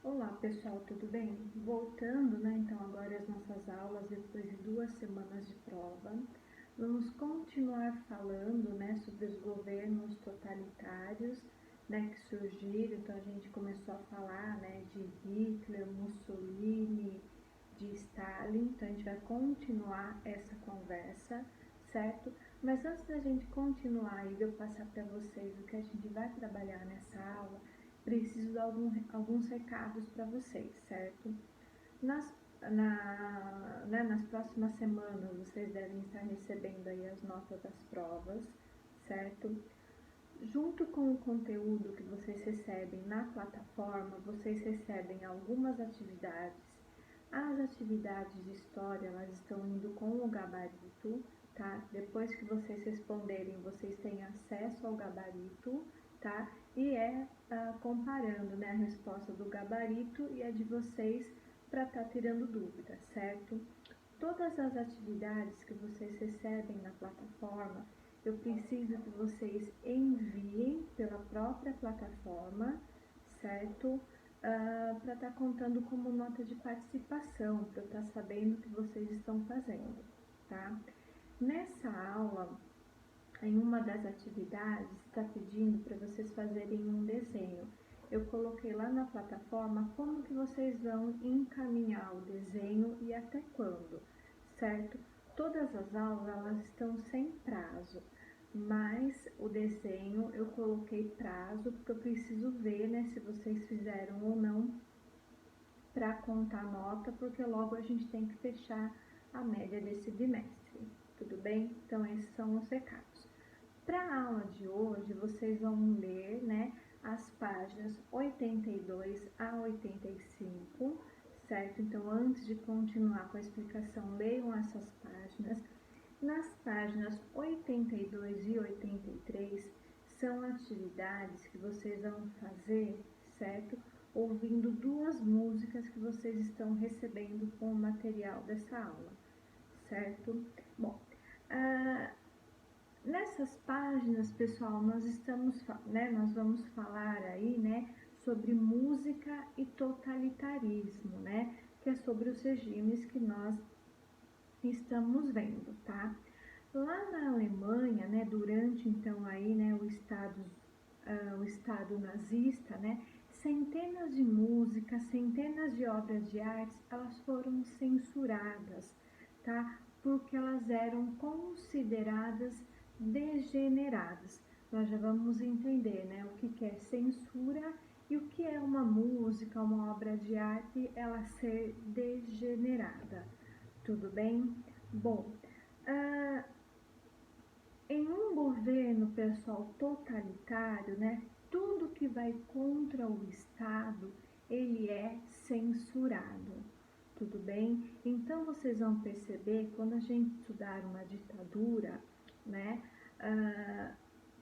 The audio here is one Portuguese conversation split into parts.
Olá pessoal, tudo bem? Voltando, então agora as nossas aulas depois de 2 semanas de prova, vamos continuar falando, sobre os governos totalitários, que surgiram. Então a gente começou a falar, de Hitler, Mussolini, de Stalin. Então a gente vai continuar essa conversa, certo? Mas antes da gente continuar e de eu passar para vocês o que a gente vai trabalhar nessa aula, preciso dar alguns recados para vocês, certo? Nas próximas semanas, vocês devem estar recebendo aí as notas das provas, certo? Junto com o conteúdo que vocês recebem na plataforma, vocês recebem algumas atividades. As atividades de história, elas estão indo com o gabarito, tá? Depois que vocês responderem, vocês têm acesso ao gabarito, tá? E comparando, a resposta do gabarito e a de vocês para estar tirando dúvidas, certo? Todas as atividades que vocês recebem na plataforma, eu preciso que vocês enviem pela própria plataforma, certo? Para estar contando como nota de participação, para eu estar sabendo o que vocês estão fazendo, tá? Nessa aula, em uma das atividades, está pedindo para vocês fazerem um desenho. Eu coloquei lá na plataforma como que vocês vão encaminhar o desenho e até quando, certo? Todas as aulas, elas estão sem prazo, mas o desenho eu coloquei prazo porque eu preciso ver, se vocês fizeram ou não para contar nota, porque logo a gente tem que fechar a média desse bimestre, tudo bem? Então esses são os recados. Para a aula de hoje, vocês vão ler, as páginas 82 a 85, certo? Então, antes de continuar com a explicação, leiam essas páginas. Nas páginas 82 e 83, são atividades que vocês vão fazer, certo? Ouvindo duas músicas que vocês estão recebendo com o material dessa aula, certo? Bom, nessas páginas, pessoal, nós vamos falar aí, sobre música e totalitarismo, que é sobre os regimes que nós estamos vendo, tá? Lá na Alemanha, durante então aí, o estado nazista, centenas de músicas, centenas de obras de arte, elas foram censuradas, tá? Porque elas eram consideradas degeneradas. Nós já vamos entender, o que é censura e o que é uma música, uma obra de arte, ela ser degenerada. Tudo bem? Bom, em um governo, pessoal, totalitário, tudo que vai contra o Estado, ele é censurado, tudo bem? Então, vocês vão perceber, quando a gente estudar uma ditadura,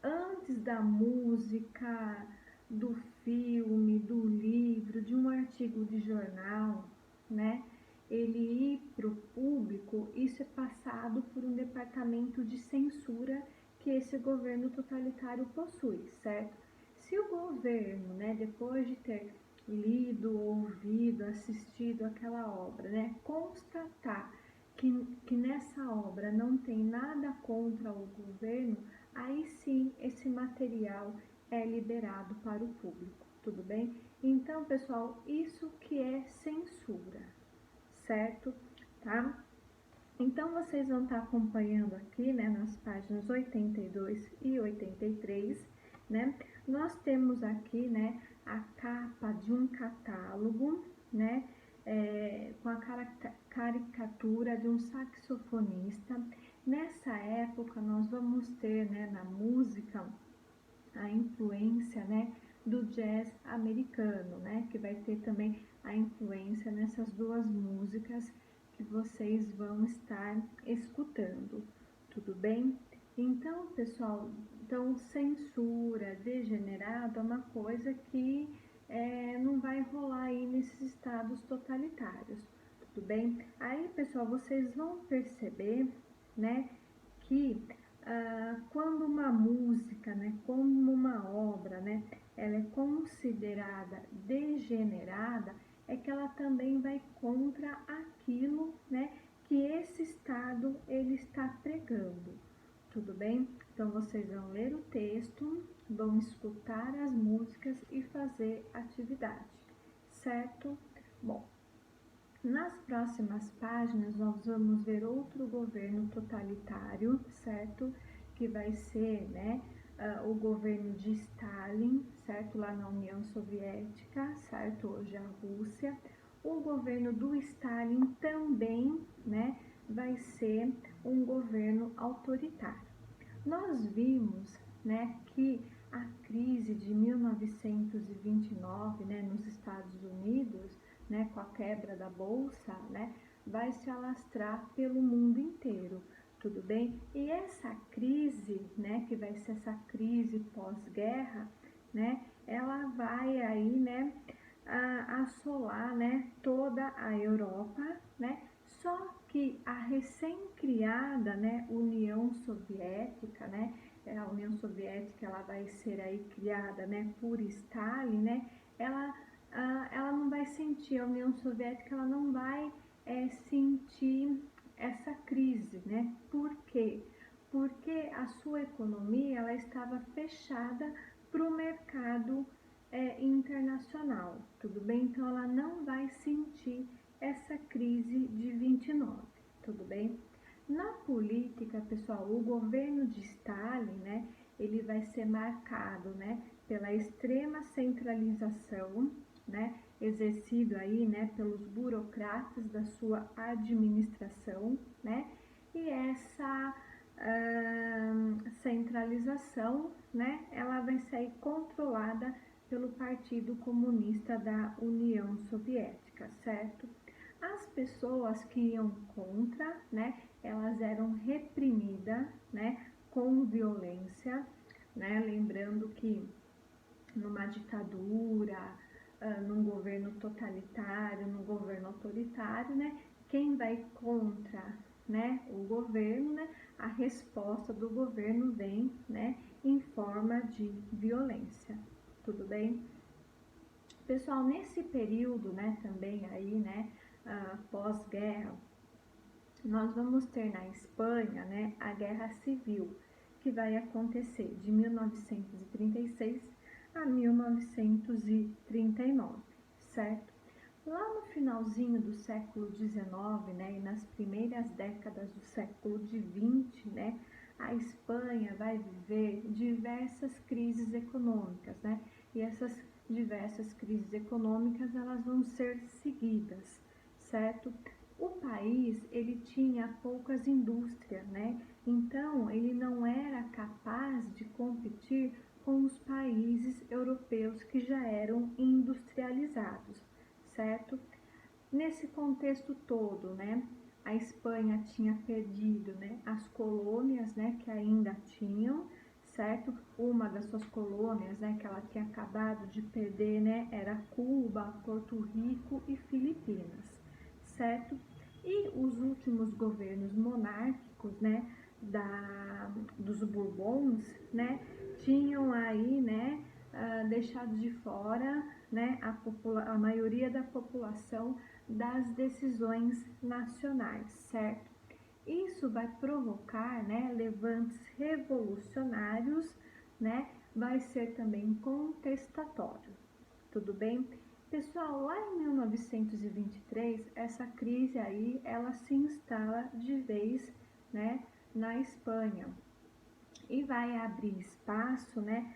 antes da música, do filme, do livro, de um artigo de jornal, ele ir para o público, isso é passado por um departamento de censura que esse governo totalitário possui, certo? Se o governo, depois de ter lido, ouvido, assistido aquela obra, constatar que nessa obra não tem nada contra o governo, aí sim esse material é liberado para o público, tudo bem? Então, pessoal, isso que é censura, certo? Tá? Então, vocês vão estar acompanhando aqui, nas páginas 82 e 83, Nós temos aqui, a capa de um catálogo, com a caricatura de um saxofonista. Nessa época, nós vamos ter, na música, a influência, do jazz americano, que vai ter também a influência nessas duas músicas que vocês vão estar escutando, tudo bem? Então, pessoal, censura, degenerado é uma coisa que não vai rolar aí nesses estados totalitários, tudo bem? Aí, pessoal, vocês vão perceber, que quando uma música, como uma obra, ela é considerada degenerada, é que ela também vai contra aquilo, né, que esse Estado ele está pregando. Tudo bem? Então vocês vão ler o texto, vão escutar as músicas e fazer atividade, certo? Bom, nas próximas páginas nós vamos ver outro governo totalitário, certo? Que vai ser, né, o governo de Stalin, certo? Lá na União Soviética, certo? Hoje a Rússia. O governo do Stalin também, né, vai ser um governo autoritário. Nós vimos, né, que a crise de 1929, né, nos Estados Unidos, né, com a quebra da bolsa, né, vai se alastrar pelo mundo inteiro, tudo bem? E essa crise, né, que vai ser essa crise pós-guerra, né, ela vai aí, né, assolar, né, toda a Europa, né? Só que a recém-criada, né, União Soviética, né, a União Soviética ela vai ser aí criada, né, por Stalin, né, ela não vai sentir, a União Soviética ela não vai sentir essa crise, né? Por quê? Porque a sua economia ela estava fechada para o mercado internacional, tudo bem? Então ela não vai sentir essa crise de 29, tudo bem? Na política, pessoal, o governo de Stalin, né, ele vai ser marcado, né, pela extrema centralização, né, exercido aí, né, pelos burocratas da sua administração, né, e essa centralização, né, ela vai ser controlada pelo Partido Comunista da União Soviética, certo? As pessoas que iam contra, né, elas eram reprimidas, né, com violência, né, lembrando que numa ditadura, num governo totalitário, num governo autoritário, né, quem vai contra, né, o governo, né, a resposta do governo vem, né, em forma de violência, tudo bem? Pessoal, nesse período, né, também aí, né, pós-guerra, nós vamos ter na Espanha, né, a Guerra Civil, que vai acontecer de 1936 a 1939, certo? Lá no finalzinho do século XIX, né, e nas primeiras décadas do século XX, né, a Espanha vai viver diversas crises econômicas, né, e essas diversas crises econômicas elas vão ser seguidas, certo? O país ele tinha poucas indústrias, né? Então ele não era capaz de competir com os países europeus que já eram industrializados, certo? Nesse contexto todo, né? A Espanha tinha perdido, né, as colônias, né, que ainda tinham, certo? Uma das suas colônias, né, que ela tinha acabado de perder, né, era Cuba, Porto Rico e Filipinas, certo? E os últimos governos monárquicos, né, dos Bourbons, né, tinham aí, né, deixado de fora, né, a maioria da população das decisões nacionais, certo? Isso vai provocar, né, levantes revolucionários, né, vai ser também contestatório, tudo bem? Pessoal, lá em 1923, essa crise aí, ela se instala de vez, né, na Espanha e vai abrir espaço, né,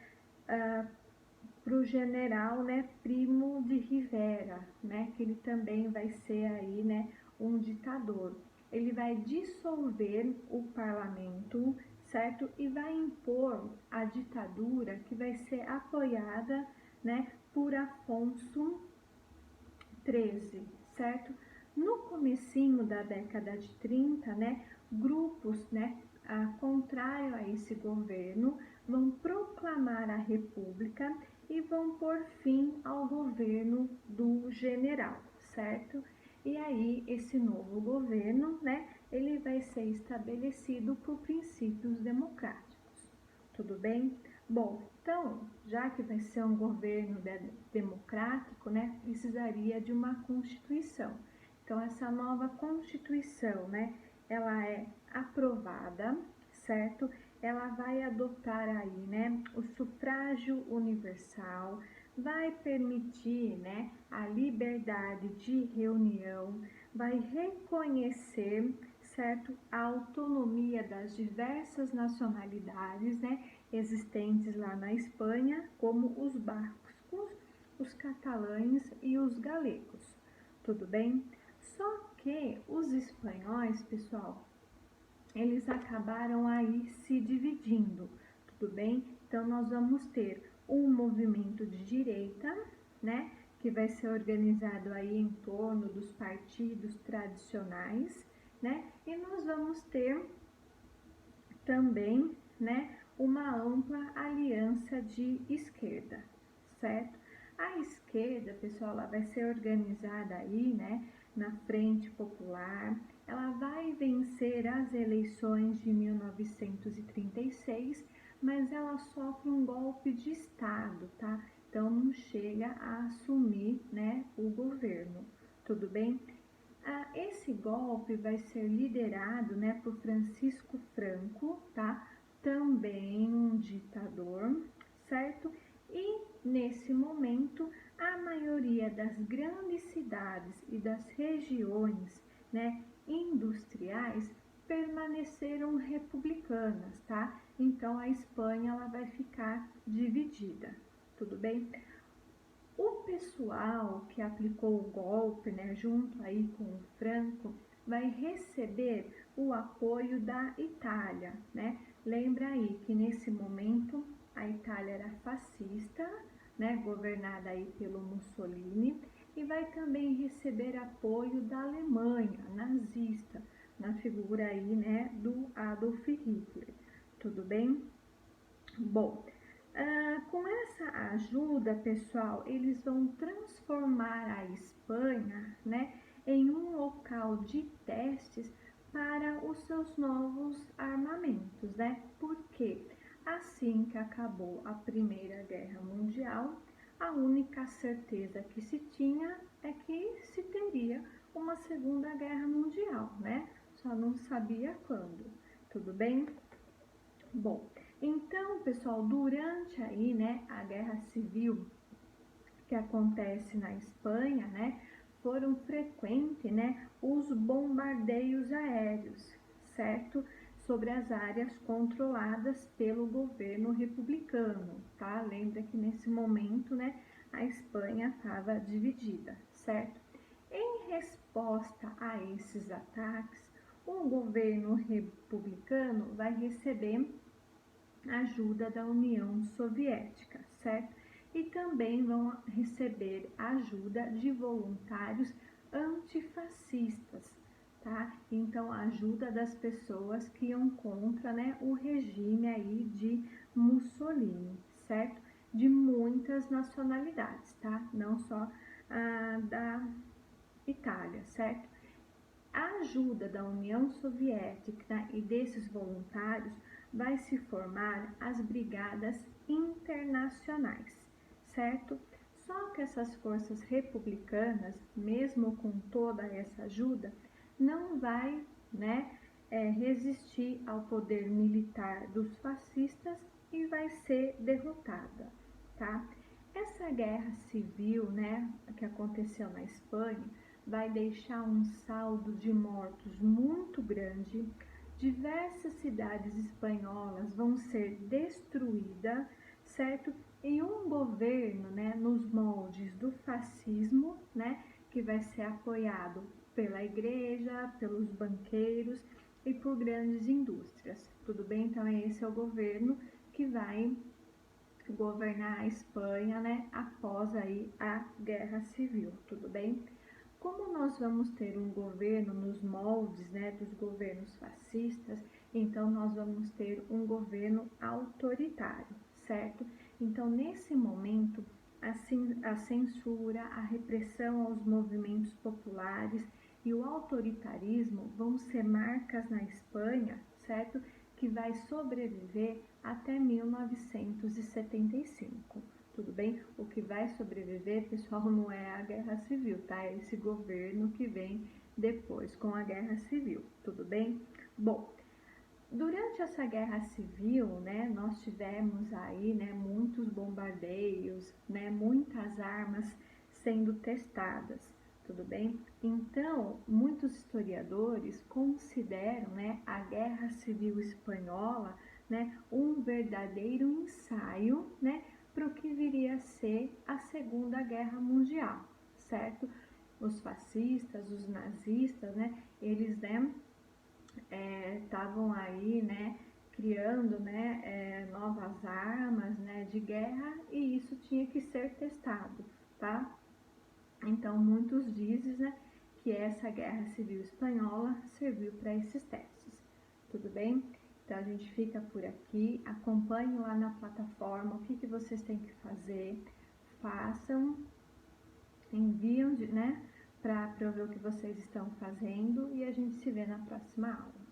para o general, né, Primo de Rivera, né, que ele também vai ser aí, né, um ditador. Ele vai dissolver o parlamento, certo? E vai impor a ditadura que vai ser apoiada, né, por Afonso XIII, certo? No comecinho da década de 30, né, grupos, né, contrários a esse governo vão proclamar a república e vão pôr fim ao governo do general, certo? E aí esse novo governo, né, ele vai ser estabelecido por princípios democráticos, tudo bem? Bom, então, já que vai ser um governo democrático, né, precisaria de uma constituição. Então, essa nova constituição, né, ela é aprovada, certo? Ela vai adotar aí, né, o sufrágio universal, vai permitir, né, a liberdade de reunião, vai reconhecer, certo, a autonomia das diversas nacionalidades, né, existentes lá na Espanha, como os bascos, os catalães e os galegos. Tudo bem? Só que os espanhóis, pessoal, eles acabaram aí se dividindo, tudo bem? Então nós vamos ter um movimento de direita, né, que vai ser organizado aí em torno dos partidos tradicionais, né? E nós vamos ter também, né, uma ampla aliança de esquerda, certo? A esquerda, pessoal, ela vai ser organizada aí, né, na Frente Popular. Ela vai vencer as eleições de 1936, mas ela sofre um golpe de Estado, tá? Então não chega a assumir, né, o governo. Tudo bem? Esse golpe vai ser liderado, né, por Francisco Franco, tá? Também um ditador, certo? E nesse momento, a maioria das grandes cidades e das regiões, né, industriais permaneceram republicanas, tá? Então a Espanha ela vai ficar dividida, tudo bem? O pessoal que aplicou o golpe, né, junto aí com o Franco, vai receber o apoio da Itália, né? Lembra aí que nesse momento a Itália era fascista, né, governada aí pelo Mussolini, e vai também receber apoio da Alemanha nazista, na figura aí, né, do Adolf Hitler. Tudo bem? Bom, com essa ajuda, pessoal, eles vão transformar a Espanha, né, em um local de testes para os seus novos armamentos, né? Porque assim que acabou a Primeira Guerra Mundial, a única certeza que se tinha é que se teria uma Segunda Guerra Mundial, né? Só não sabia quando. Tudo bem? Bom, então, pessoal, durante aí, né, a Guerra Civil que acontece na Espanha, né, foram frequentes, né, os bombardeios aéreos, certo? Sobre as áreas controladas pelo governo republicano, tá? Lembra que nesse momento, né, a Espanha estava dividida, certo? Em resposta a esses ataques, o governo republicano vai receber ajuda da União Soviética, certo? E também vão receber ajuda de voluntários antifascistas, tá? Então, ajuda das pessoas que iam contra, né, o regime aí de Mussolini, certo? De muitas nacionalidades, tá? Não só da Itália, certo? A ajuda da União Soviética e desses voluntários vai se formar as brigadas internacionais, certo? Só que essas forças republicanas, mesmo com toda essa ajuda, não vai, né, resistir ao poder militar dos fascistas e vai ser derrotada, tá? Essa guerra civil, né, que aconteceu na Espanha, vai deixar um saldo de mortos muito grande. Diversas cidades espanholas vão ser destruídas, certo? E um governo, né, nos moldes do fascismo, né, que vai ser apoiado pela igreja, pelos banqueiros e por grandes indústrias. Tudo bem? Então esse é o governo que vai governar a Espanha, né, após aí a Guerra Civil. Tudo bem? Como nós vamos ter um governo nos moldes, né, dos governos fascistas, então nós vamos ter um governo autoritário, certo? Então, nesse momento, a censura, a repressão aos movimentos populares e o autoritarismo vão ser marcas na Espanha, certo? que vai sobreviver até 1975. Tudo bem? O que vai sobreviver, pessoal, não é a Guerra Civil, tá? É esse governo que vem depois com a Guerra Civil, tudo bem? Bom, durante essa Guerra Civil, né, nós tivemos aí, né, muitos bombardeios, né, muitas armas sendo testadas, tudo bem? Então, muitos historiadores consideram, né, a Guerra Civil Espanhola, né, um verdadeiro ensaio, né, para o que viria a ser a Segunda Guerra Mundial, certo? Os fascistas, os nazistas, né, eles, né, estavam aí, né, criando, né, novas armas, né, de guerra, e isso tinha que ser testado, tá? Então, muitos dizem, né, que essa Guerra Civil Espanhola serviu para esses testes, tudo bem? Então, a gente fica por aqui, acompanhe lá na plataforma o que vocês têm que fazer, façam, enviam, né, para eu ver o que vocês estão fazendo, e a gente se vê na próxima aula.